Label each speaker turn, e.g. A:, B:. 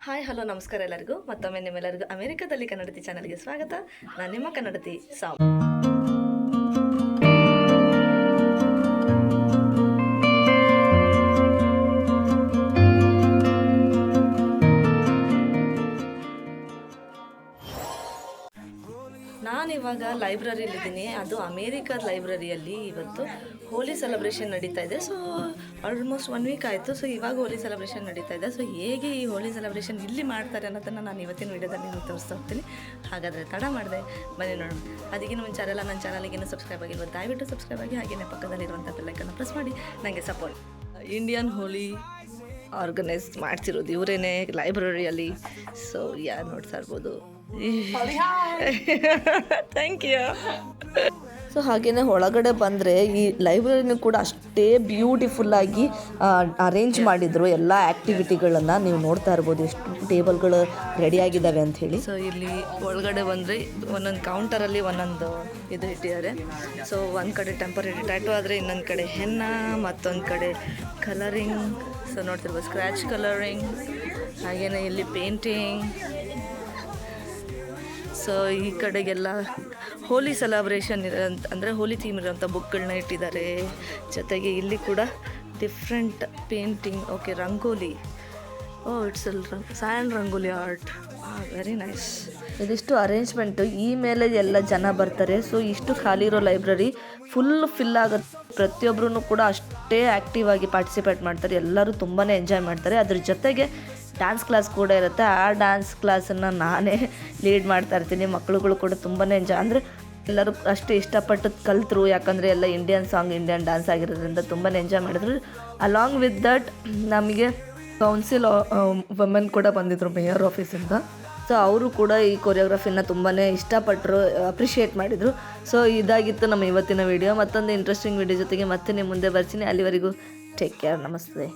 A: Hi hello ನಮಸ್ಕಾರ ಎಲ್ಲರಿಗೂ ಮತ್ತೊಮ್ಮೆ ನಿಮ್ಮೆಲ್ಲರಿಗೂ ಅಮೆರಿಕದಲ್ಲಿ ಕನ್ನಡತಿ ಚಾನಲ್ಗೆ ಸ್ವಾಗತ. ನಾನು ನಿಮ್ಮ ಕನ್ನಡತಿ ಸಾವು. ನಾನಿವಾಗ ಲೈಬ್ರರಿಯಲ್ಲಿದ್ದೀನಿ. ಅದು ಅಮೇರಿಕಾದ ಲೈಬ್ರರಿಯಲ್ಲಿ ಇವತ್ತು ಹೋಲಿ ಸೆಲೆಬ್ರೇಷನ್ ನಡೀತಾ ಇದೆ. ಸೊ ಆಲ್ಮೋಸ್ಟ್ 1 ವೀಕ್ ಆಯಿತು. ಸೊ ಇವಾಗ ಹೋಲಿ ಸೆಲೆಬ್ರೇಷನ್ ನಡೀತಾ ಇದೆ. ಸೊ ಹೇಗೆ ಈ ಹೋಲಿ ಸೆಲೆಬ್ರೇಷನ್ ಇಲ್ಲಿ ಮಾಡ್ತಾರೆ ಅನ್ನೋದನ್ನು ನಾನು ಇವತ್ತಿನ ವೀಡಿಯೋದಲ್ಲಿ ನಿಮಗೆ ತೋರಿಸ್ತಾ ಹೋಗ್ತೀನಿ. ಹಾಗಾದರೆ ತಡ ಮಾಡಿದೆ, ಬನ್ನಿ ನೋಡೋಣ. ಅದಕ್ಕಿಂತ ಮುಂಚೆ ಯಾರೆಲ್ಲ ನನ್ನ ಚಾನಲ್ಗೆ ಸಬ್ಸ್ಕ್ರೈಬ್ ಆಗಿರುವ ದಯವಿಟ್ಟು ಸಬ್ಸ್ಕ್ರೈಬ್ ಆಗಿ, ಹಾಗೆಯೇ ಪಕ್ಕದಲ್ಲಿರುವಂಥ ಬೆಲ್ಲೈಕನ್ನು ಪ್ರೆಸ್ ಮಾಡಿ ನನಗೆ ಸಪೋರ್ಟ್. ಇಂಡಿಯನ್ ಹೋಲಿ ಆರ್ಗನೈಸ್ ಮಾಡ್ತಿರೋದು ಇವರೇನೆ ಲೈಬ್ರರಿಯಲ್ಲಿ. ಸೊ ಯಾರು ನೋಡ್ತಾ ಇರ್ಬೋದು. Thank you. ಸೊ ಹಾಗೆಯೇ ಒಳಗಡೆ ಬಂದರೆ ಈ ಲೈಬ್ರರಿನೂ ಕೂಡ ಅಷ್ಟೇ ಬ್ಯೂಟಿಫುಲ್ಲಾಗಿ ಅರೇಂಜ್ ಮಾಡಿದರು. ಎಲ್ಲ ಆ್ಯಕ್ಟಿವಿಟಿಗಳನ್ನು ನೀವು ನೋಡ್ತಾ ಇರ್ಬೋದು, ಎಷ್ಟು ಟೇಬಲ್ಗಳು ರೆಡಿಯಾಗಿದ್ದಾವೆ ಅಂಥೇಳಿ. ಸೊ ಇಲ್ಲಿ ಒಳಗಡೆ ಬಂದರೆ ಒಂದೊಂದು ಕೌಂಟರಲ್ಲಿ ಒಂದೊಂದು ಇದು ಇಟ್ಟಿದ್ದಾರೆ. ಸೊ ಒಂದು ಕಡೆ ಟೆಂಪರರಿ ಟ್ಯಾಟೂ ಆದರೆ ಇನ್ನೊಂದು ಕಡೆ ಹೆನ್ನ, ಮತ್ತೊಂದು ಕಡೆ ಕಲರಿಂಗ್. ಸೊ ನೋಡ್ತಿರ್ಬೋದು ಸ್ಕ್ರ್ಯಾಚ್ ಕಲರಿಂಗ್, ಹಾಗೆಯೇ ಇಲ್ಲಿ ಪೇಂಟಿಂಗ್. ಸೊ ಈ ಕಡೆಗೆಲ್ಲ ಹೋಲಿ ಸೆಲೆಬ್ರೇಷನ್ ಅಂದರೆ ಹೋಲಿ ಥೀಮ್ ಇರೋಂಥ ಬುಕ್ಗಳನ್ನ ಇಟ್ಟಿದ್ದಾರೆ. ಜೊತೆಗೆ ಇಲ್ಲಿ ಕೂಡ different painting. Okay, rangoli. It's sand rangoli art. Very nice. ಇದಿಷ್ಟು ಅರೇಂಜ್ಮೆಂಟು. ಈ ಮೇಲೆ ಎಲ್ಲ ಜನ ಬರ್ತಾರೆ. ಸೊ ಇಷ್ಟು ಖಾಲಿ ಇರೋ ಲೈಬ್ರರಿ ಫಿಲ್ ಆಗುತ್ತೆ. ಪ್ರತಿಯೊಬ್ಬರೂ ಕೂಡ ಅಷ್ಟೇ ಆ್ಯಕ್ಟಿವ್ ಆಗಿ ಪಾರ್ಟಿಸಿಪೇಟ್ ಮಾಡ್ತಾರೆ. ಎಲ್ಲರೂ ತುಂಬಾ ಎಂಜಾಯ್ ಮಾಡ್ತಾರೆ. ಅದ್ರ ಜೊತೆಗೆ ಡ್ಯಾನ್ಸ್ ಕ್ಲಾಸ್ ಕೂಡ ಇರುತ್ತೆ. ಆ ಡ್ಯಾನ್ಸ್ ಕ್ಲಾಸನ್ನು ನಾನೇ ಲೀಡ್ ಮಾಡ್ತಾ ಇರ್ತೀನಿ. ಮಕ್ಕಳುಗಳು ಕೂಡ ತುಂಬಾ ಎಂಜಾಯ್, ಅಂದರೆ ಎಲ್ಲರೂ ಅಷ್ಟು ಇಷ್ಟಪಟ್ಟು ಕಲಿತರು. ಯಾಕಂದರೆ ಎಲ್ಲ ಇಂಡಿಯನ್ ಸಾಂಗ್, ಇಂಡಿಯನ್ ಡ್ಯಾನ್ಸ್ ಆಗಿರೋದ್ರಿಂದ ತುಂಬಾ ಎಂಜಾಯ್ ಮಾಡಿದ್ರು. ಅಲಾಂಗ್ ವಿತ್ ದಟ್ ನಮಗೆ ಕೌನ್ಸಿಲ್ ವುಮೆನ್ ಕೂಡ ಬಂದಿದ್ದರು ಮೇಯರ್ ಆಫೀಸಿಂದ. ಸೊ ಅವರು ಕೂಡ ಈ ಕೊರಿಯೋಗ್ರಫಿನ ತುಂಬಾ ಇಷ್ಟಪಟ್ಟರು, ಅಪ್ರಿಷಿಯೇಟ್ ಮಾಡಿದರು. ಸೊ ಇದಾಗಿತ್ತು ನಮ್ಮ ಇವತ್ತಿನ ವಿಡಿಯೋ. ಮತ್ತೊಂದು ಇಂಟ್ರೆಸ್ಟಿಂಗ್ ವಿಡಿಯೋ ಜೊತೆಗೆ ಮತ್ತೆ ನಿಮ್ಮ ಮುಂದೆ ಬರ್ತೀನಿ. ಅಲ್ಲಿವರೆಗೂ ಟೇಕ್ ಕೇರ್. ನಮಸ್ತೆ.